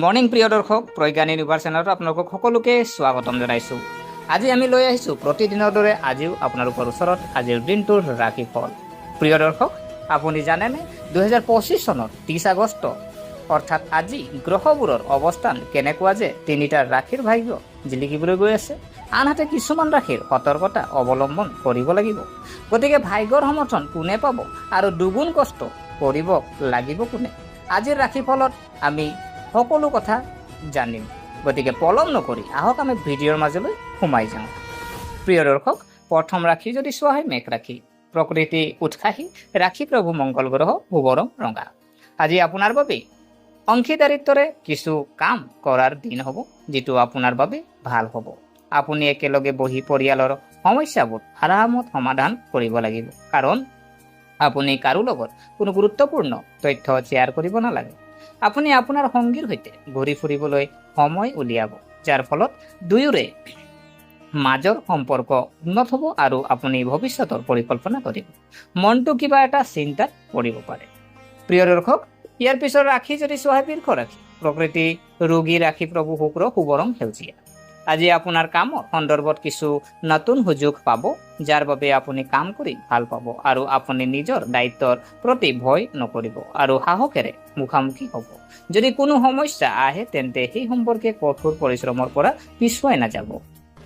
Morning প্ৰিয় দৰ্শক, Pragyan universe চেনেলত আপোনালোকক সকলোকে স্বাগতম জনাইছোঁ। আজি আমি লৈ আহিছোঁ প্ৰতিদিনৰ দৰে আজিও আপোনালোকৰ ওচৰত আজিৰ দিনটোৰ ৰাশিফল। প্ৰিয় দৰ্শক, আপুনি জানেনে 2025 চনৰ 30 আগষ্ট অৰ্থাৎ আজি গ্ৰহবোৰৰ অৱস্থান কেনেকুৱা যে তিনিটা ৰাশিৰ ভাগ্য জিলিকিবলৈ গৈ আছে। আনহাতে কিছুমান ৰাশিৰ সতৰ্কতা অৱলম্বন কৰিব লাগিব। গতিকে ভাগ্যৰ সমৰ্থন কোনে পাব আৰু দুগুণ কষ্ট কৰিব লাগিব কোনে? আজিৰ ৰাশিফলত আমি সকলো কথা জানিম। গতিকে পলম নকৰি আহক আমি ভিডিঅ'ৰ মাজলৈ সোমাই যাওঁ। প্ৰিয় দৰ্শক, প্ৰথম ৰাশি যদি চোৱা হয় মেঘ ৰাশি। প্ৰকৃতি উৎসাহী, ৰাশি প্ৰভু মংগল গ্ৰহ শুভ ৰং ৰঙা। আজি আপোনাৰ বাবে অংশীদাৰিত্বৰে কিছু কাম কৰাৰ দিন হ'ব, যিটো আপোনাৰ বাবে ভাল হ'ব। আপুনি একেলগে বহি পৰিয়ালৰ সমস্যাবোৰ আৰামত সমাধান কৰিব লাগিব, কাৰণ আপুনি কাৰো লগত কোনো গুৰুত্বপূৰ্ণ তথ্য শ্বেয়াৰ কৰিব নালাগে। আপুনি আপোনাৰ সংগীৰ সৈতে ঘূৰি ফুৰিবলৈ সময় উলিয়াব, যাৰ ফলত দুয়োৰে মাজৰ সম্পৰ্ক উন্নত হ'ব আৰু আপুনি ভৱিষ্যতৰ পৰিকল্পনা কৰিব। মনটো কিবা এটা চিন্তাত পৰিব পাৰে। প্ৰিয় দৰ্শক, ইয়াৰ পিছৰ ৰাশি যদি চোৱা বৃষ ৰাশি। প্ৰকৃতি ৰোগী, ৰাশি প্ৰভু শুক্ৰ শুভ ৰং সেউজীয়া। আজি আপোনাৰ কামৰ সন্দৰ্ভত কিছু নতুন সুযোগ পাব, যাৰ বাবে আপুনি কাম কৰি ভাল পাব আৰু আপুনি নিজৰ দায়িত্বৰ প্ৰতি ভয় নকৰিব আৰু সাহসেৰে মুখামুখি হ'ব। যদি কোনো সমস্যা আহে তেন্তে সেই সম্পৰ্কে কঠোৰ পৰিশ্ৰমৰ পৰা পিছুৱাই নাযাব।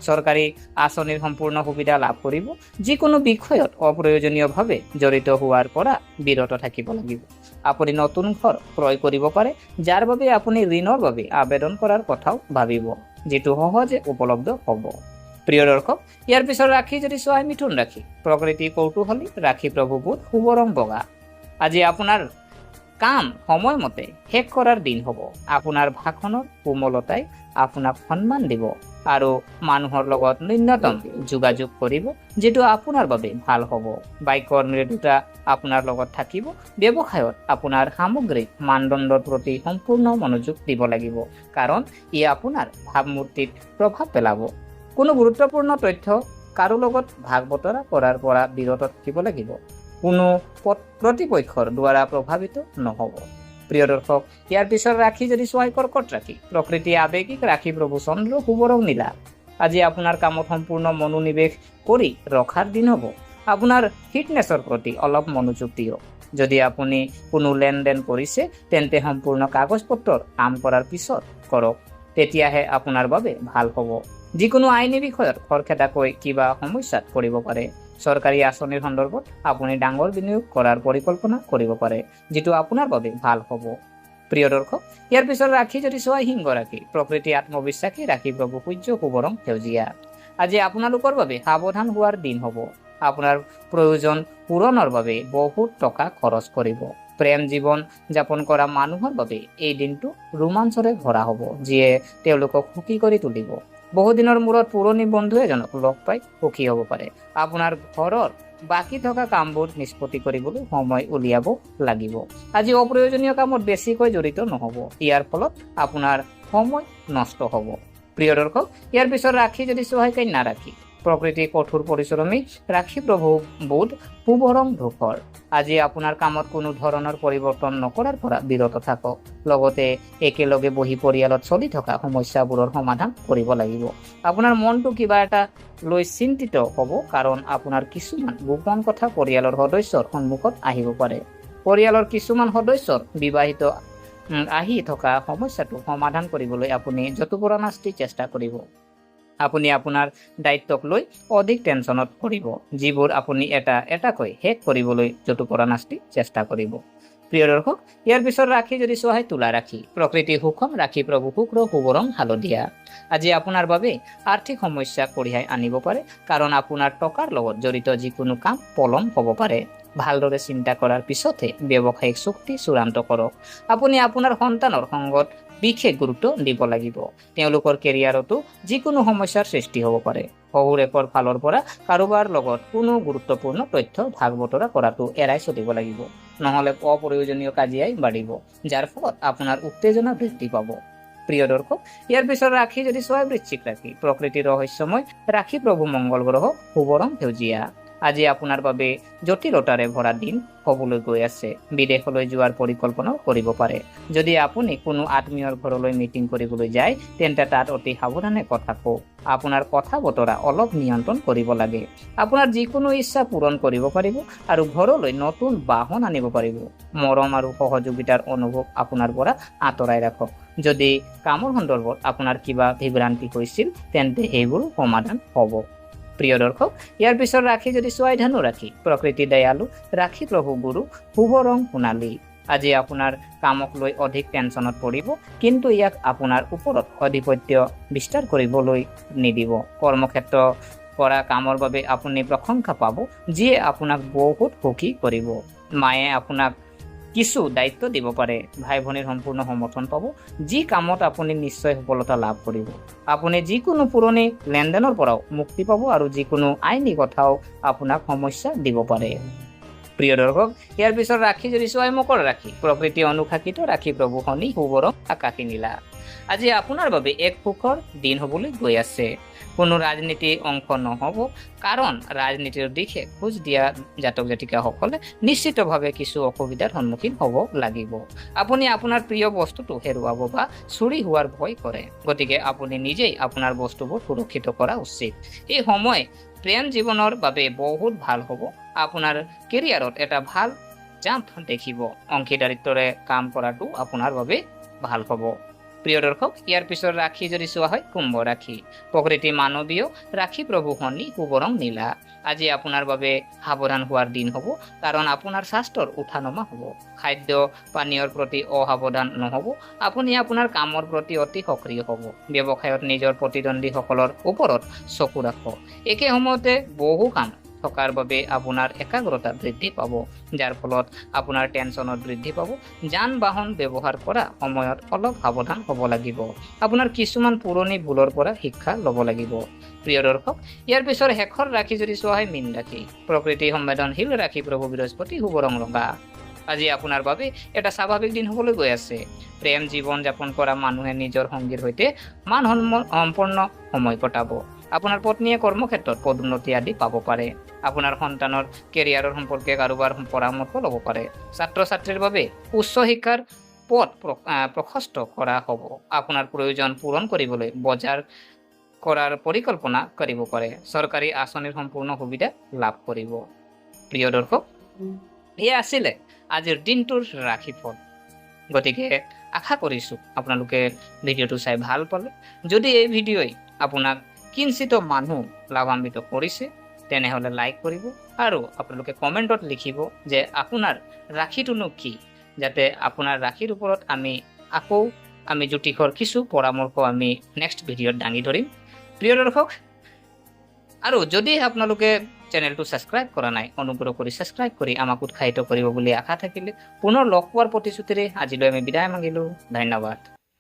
চৰকাৰী আঁচনিৰ সম্পূৰ্ণ সুবিধা লাভ কৰিব। যিকোনো বিষয়ত অপ্ৰয়োজনীয়ভাৱে জড়িত হোৱাৰ পৰা বিৰত থাকিব লাগিব। আপুনি নতুন ঘৰ ক্ৰয় কৰিব পাৰে, যাৰ বাবে আপুনি ঋণৰ বাবে আবেদন কৰাৰ কথাও ভাবিব, যিটো সহজে উপলব্ধ হ'ব। প্ৰিয় দৰ্শক, ইয়াৰ পিছৰ ৰাশি যদি চোৱা মিথুন ৰাশি। প্ৰকৃতি কৌতূহলী, ৰাশি প্ৰভু বুধ শুভ ৰং বগা। আজি আপোনাৰ কাম সময়মতে শেষ কৰাৰ দিন হ'ব। আপোনাৰ ভাষণৰ কোমলতাই আপোনাক সন্মান দিব আৰু মানুহৰ লগত ন্যূনতম যোগাযোগ কৰিব, যিটো আপোনাৰ বাবে ভাল হ'ব। বাক্যৰ মৃদুতা আপোনাৰ লগত থাকিব। ব্যৱসায়ত আপোনাৰ সামগ্ৰিক মানদণ্ডৰ প্ৰতি সম্পূৰ্ণ মনোযোগ দিব লাগিব, কাৰণ ই আপোনাৰ ভাৱমূৰ্তিত প্ৰভাৱ পেলাব। কোনো গুৰুত্বপূৰ্ণ তথ্য কাৰো লগত ভাগ বতৰা কৰাৰ পৰা বিৰত থাকিব লাগিব। কোনো প্ৰতিপক্ষৰ দ্বাৰা প্ৰভাৱিত নহ'ব। প্ৰিয় দৰ্শক, ইয়াৰ পিছৰ ৰাশি যদি চোৱা কৰ্কট ৰাশি। প্ৰকৃতি আৱেগিক, ৰাশি প্ৰভু চন্দ্ৰ শুভ ৰং নীলা। আজি আপোনাৰ কামত সম্পূৰ্ণ মনোনিৱেশ কৰি ৰখাৰ দিন হ'ব। আপোনাৰ ফিটনেছৰ প্ৰতি অলপ মনোযোগ দিয়ক। যদি আপুনি কোনো লেনদেন কৰিছে তেন্তে সম্পূৰ্ণ কাগজ পত্ৰৰ কাম কৰাৰ পিছত কৰক, তেতিয়াহে আপোনাৰ বাবে ভাল হ'ব। যিকোনো আইনী বিষয়ত খৰখেদাকৈ কিবা সমস্যাত পৰিব পাৰে। চৰকাৰী আঁচনিৰ সন্দৰ্ভত আপুনি ডাঙৰ বিনিয়োগ কৰাৰ পৰিকল্পনা কৰিব পাৰে, যিটো আপোনাৰ বাবে ভাল হ'ব। প্ৰিয় দৰ্শক, ইয়াৰ পিছত ৰাশি যদি চোৱা সিংহ ৰাশি। প্ৰকৃতি আত্মবিশ্বাসী, ৰাশি প্ৰভু সূৰ্য শুভ ৰং সেউজীয়া। আজি আপোনালোকৰ বাবে সাৱধান হোৱাৰ দিন হ'ব। আপোনাৰ প্ৰয়োজন পূৰণৰ বাবে বহুত টকা খৰচ কৰিব। প্ৰেম জীৱন যাপন কৰা মানুহৰ বাবে এই দিনটো ৰোমাঞ্চৰে ভৰা হ'ব, যিয়ে তেওঁলোকক সুখী কৰি তুলিব। বহুদিনৰ মূৰত পুৰণি বন্ধু এজনক লগ পাই সুখী হ'ব পাৰে। আপোনাৰ ঘৰৰ বাকী থকা কামবোৰ নিষ্পত্তি কৰিবলৈ সময় উলিয়াব লাগিব। আজি অপ্ৰয়োজনীয় কামত বেছিকৈ জড়িত নহ'ব, ইয়াৰ ফলত আপোনাৰ সময় নষ্ট হ'ব। প্ৰিয় দৰ্শক, ইয়াৰ পিছত ৰাশি যদি চোৱা কন্যা ৰাশি। প্ৰকৃতি কঠোৰ পৰিশ্ৰমী, ৰাশি প্ৰভু বুধ শুভ ৰং ধূসৰ। আজি আপোনাৰ কামত কোনো ধৰণৰ পৰিৱৰ্তন নকৰাৰ পৰা বিৰত থাকক। লগতে একেলগে বহি পৰিয়ালত চলি থকা সমস্যাবোৰৰ সমাধান কৰিব লাগিব। আপোনাৰ মনটো কিবা এটা লৈ চিন্তিত হ'ব, কাৰণ আপোনাৰ কিছুমান গোপন কথা পৰিয়ালৰ সদস্যৰ সন্মুখত আহিব পাৰে। পৰিয়ালৰ কিছুমান সদস্যৰ বিবাহিত আহি থকা সমস্যাটো সমাধান কৰিবলৈ আপুনি যৎপৰোনাস্তি চেষ্টা কৰিব। আপুনি আপোনাৰ দায়িত্বক লৈ অধিক টেনচনত পৰিব, যিবোৰ আপুনি এটাকৈ শেষ কৰিবলৈ যৎপৰোনাস্তি চেষ্টা কৰিব। প্ৰিয় দৰ্শক, ইয়াৰ পিছত ৰাশি যদি চোৱা হয় তুলা ৰাশি। প্ৰকৃতি সুষম, ৰাশি প্ৰভু শুক্ৰ শুভ ৰং হালধীয়া। আজি আপোনাৰ বাবে আৰ্থিক সমস্যা কঢ়িয়াই আনিব পাৰে, কাৰণ আপোনাৰ টকাৰ লগত জড়িত যিকোনো কাম পলম হ'ব পাৰে। ভালদৰে চিন্তা কৰাৰ পিছতহে ব্যৱসায়িক চুক্তি চূড়ান্ত কৰক। আপুনি আপোনাৰ সন্তানৰ সংগত বিশেষ গুৰুত্ব দিব লাগিব। তেওঁলোকৰ কেৰিয়াৰতো যিকোনো সমস্যাৰ সৃষ্টি হ'ব পাৰে। শহুৰেকৰ ফালৰ পৰা কাৰোবাৰ লগত কোনো গুৰুত্বপূৰ্ণ তথ্য ভাগ বতৰা কৰাটো এৰাই চলিব লাগিব, নহ'লে অপ্ৰয়োজনীয় কাজিয়াই বাঢ়িব, যাৰ ফলত আপোনাৰ উত্তেজনা বৃদ্ধি পাব। প্ৰিয় দৰ্শক, ইয়াৰ পিছত ৰাশি যদি চোৱা বৃশ্চিক ৰাশি। প্ৰকৃতিৰ ৰহস্যময়, ৰাশি প্ৰভু মংগল গ্ৰহ শুভ ৰং সেউজীয়া। আজি আপোনাৰ বাবে জটিলতাৰে ভৰা দিন হ'বলৈ গৈ আছে। বিদেশলৈ যোৱাৰ পৰিকল্পনাও কৰিব পাৰে। যদি আপুনি কোনো আত্মীয়ৰ ঘৰলৈ মিটিং কৰিবলৈ যায় তেন্তে তাত অতি সাৱধানে কথা কওক। আপোনাৰ কথা বতৰা অলপ নিয়ন্ত্ৰণ কৰিব লাগে। আপোনাৰ যিকোনো ইচ্ছা পূৰণ কৰিব পাৰিব আৰু ঘৰলৈ নতুন বাহন আনিব পাৰিব। মৰম আৰু সহযোগিতাৰ অনুভৱ আপোনাৰ পৰা আঁতৰাই ৰাখক। যদি কামৰ সন্দৰ্ভত আপোনাৰ কিবা বিভ্ৰান্তি হৈছিল তেন্তে সেইবোৰ সমাধান হ'ব। প্ৰিয় দৰ্শক, ইয়াৰ পিছত ৰাখি যদি চোৱাই ধানু ৰাখি, প্ৰকৃতি দয়ালু, ৰাখি প্ৰভু গুৰু, শুভ ৰং সোণালী। আজি আপোনাৰ কামক লৈ অধিক টেনচনত পৰিব, কিন্তু ইয়াক আপোনাৰ ওপৰত আধিপত্য বিস্তাৰ কৰিবলৈ নিদিব। কৰ্মক্ষেত্ৰ কৰা কামৰ বাবে আপুনি প্ৰশংসা পাব, যিয়ে আপোনাক বহুত সুখী কৰিব। মায়ে আপোনাক কিছু দায়িত্ব দিব পাৰে। ভাই ভনীৰ সম্পূৰ্ণ সমৰ্থন পাব, যি কামত আপুনি নিশ্চয় সফলতা লাভ কৰিব। আপুনি যিকোনো পুৰণি লেনদেনৰ পৰাও মুক্তি পাব আৰু যিকোনো আইনী কথাও আপোনাক সমস্যা দিব পাৰে। প্ৰিয় দৰ্শক, ইয়াৰ পিছত ৰাখি যদি চোৱাই মকৰ ৰাখি, প্ৰকৃতি অনুশাসিত ৰাখি প্ৰভু শনি, শুভ ৰং আকাশী নীলা। আজি আপোনাৰ বাবে এক সুখৰ দিন হ'বলৈ গৈ আছে। কোনো ৰাজনীতি অংশ নহ'ব, কাৰণ ৰাজনীতিৰ দিশে খোজ দিয়া জাতক জাতিকাসকলে নিশ্চিতভাৱে কিছু অসুবিধাৰ সন্মুখীন হ'ব লাগিব। আপুনি আপোনাৰ প্ৰিয় বস্তুটো হেৰুৱাব বা চুৰি হোৱাৰ ভয় কৰে, গতিকে আপুনি নিজেই আপোনাৰ বস্তুবোৰ সুৰক্ষিত কৰা উচিত। এই সময় প্ৰেম জীৱনৰ বাবে বহুত ভাল হ'ব। আপোনাৰ কেৰিয়াৰত এটা ভাল জাম্প দেখিব। অংশীদাৰিত্বৰে কাম কৰাটো আপোনাৰ বাবে ভাল হ'ব। প্ৰিয় দৰ্শক, ইয়াৰ পিছত ৰাখি যদি চোৱা হয় কুম্ভ ৰাখি, প্ৰকৃতি মানৱীয়, ৰাখি প্ৰভু শনি, শুভ ৰং নীলা। আজি আপোনাৰ বাবে সাৱধান হোৱাৰ দিন হ'ব, কাৰণ আপোনাৰ স্বাস্থ্যৰ উঠানমা হ'ব। খাদ্য পানীয়ৰ প্ৰতি অসাৱধান নহ'ব। আপুনি আপোনাৰ কামৰ প্ৰতি অতি সক্ৰিয় হ'ব। ব্যৱসায়ত নিজৰ প্ৰতিদ্বন্দ্বীসকলৰ ওপৰত চকু ৰাখক। একে সময়তে বহু কাম থকাৰ বাবে আপোনাৰ একাগ্ৰতা বৃদ্ধি পাব, যাৰ ফলত আপোনাৰ টেনচনত বৃদ্ধি পাব। যান বাহন ব্যৱহাৰ কৰা সময়ত অলপ সাৱধান হ'ব লাগিব। আপোনাৰ কিছুমান পুৰণি ভুলৰ পৰা শিক্ষা ল'ব লাগিব। প্ৰিয় দৰ্শক, ইয়াৰ পিছত শেষৰ ৰাখি যদি চোৱা হয় মীন ৰাখি, প্ৰকৃতি সংবেদনশীল ৰাখি প্ৰভু বৃহস্পতি, শুভ ৰং ৰঙা। আজি আপোনাৰ বাবে এটা স্বাভাৱিক দিন হ'বলৈ গৈ আছে। প্ৰেম জীৱন যাপন কৰা মানুহে নিজৰ সংগীৰ সৈতে সম্পূৰ্ণ সময় কটাব। আপোনাৰ পত্নীয়ে কৰ্মক্ষেত্ৰত পদোন্নতি আদি পাব পাৰে। আপোনাৰ সন্তানৰ কেৰিয়াৰৰ সম্পৰ্কে কাৰোবাৰ পৰামৰ্শ ল'ব পাৰে। ছাত্ৰ ছাত্ৰীৰ বাবে উচ্চ শিক্ষাৰ পথ প্ৰশস্ত কৰা হ'ব। আপোনাৰ প্ৰয়োজন পূৰণ কৰিবলৈ বজাৰ কৰাৰ পৰিকল্পনা কৰিব পাৰে। চৰকাৰী আঁচনিৰ সম্পূৰ্ণ সুবিধা লাভ কৰিব। প্ৰিয় দৰ্শক, এয়া আছিলে আজিৰ দিনটোৰ ৰাশিফল। গতিকে আশা কৰিছোঁ আপোনালোকে ভিডিঅ'টো চাই ভাল পালে। যদি এই ভিডিঅ'ই আপোনাক কিঞ্চিত মানুহ লাভান্বিত কৰিছে তেনেহ'লে লাইক কৰিব আৰু আপোনালোকে কমেণ্টত লিখিব যে আপোনাৰ ৰাশিটোনো কি, যাতে আপোনাৰ ৰাশিৰ ওপৰত আমি জ্যোতিষৰ কিছু পৰামৰ্শ আমি নেক্সট ভিডিঅ'ত দাঙি ধৰিম। প্ৰিয় দৰ্শক, আৰু যদি আপোনালোকে চেনেলটো ছাবস্ক্ৰাইব কৰা নাই, অনুগ্ৰহ কৰি ছাবস্ক্ৰাইব কৰি আমাক উৎসাহিত কৰিব বুলি আশা থাকিলে পুনৰ লগ পোৱাৰ প্ৰতিশ্ৰুতিৰে আজিলৈ আমি বিদায় মাগিলোঁ। ধন্যবাদ।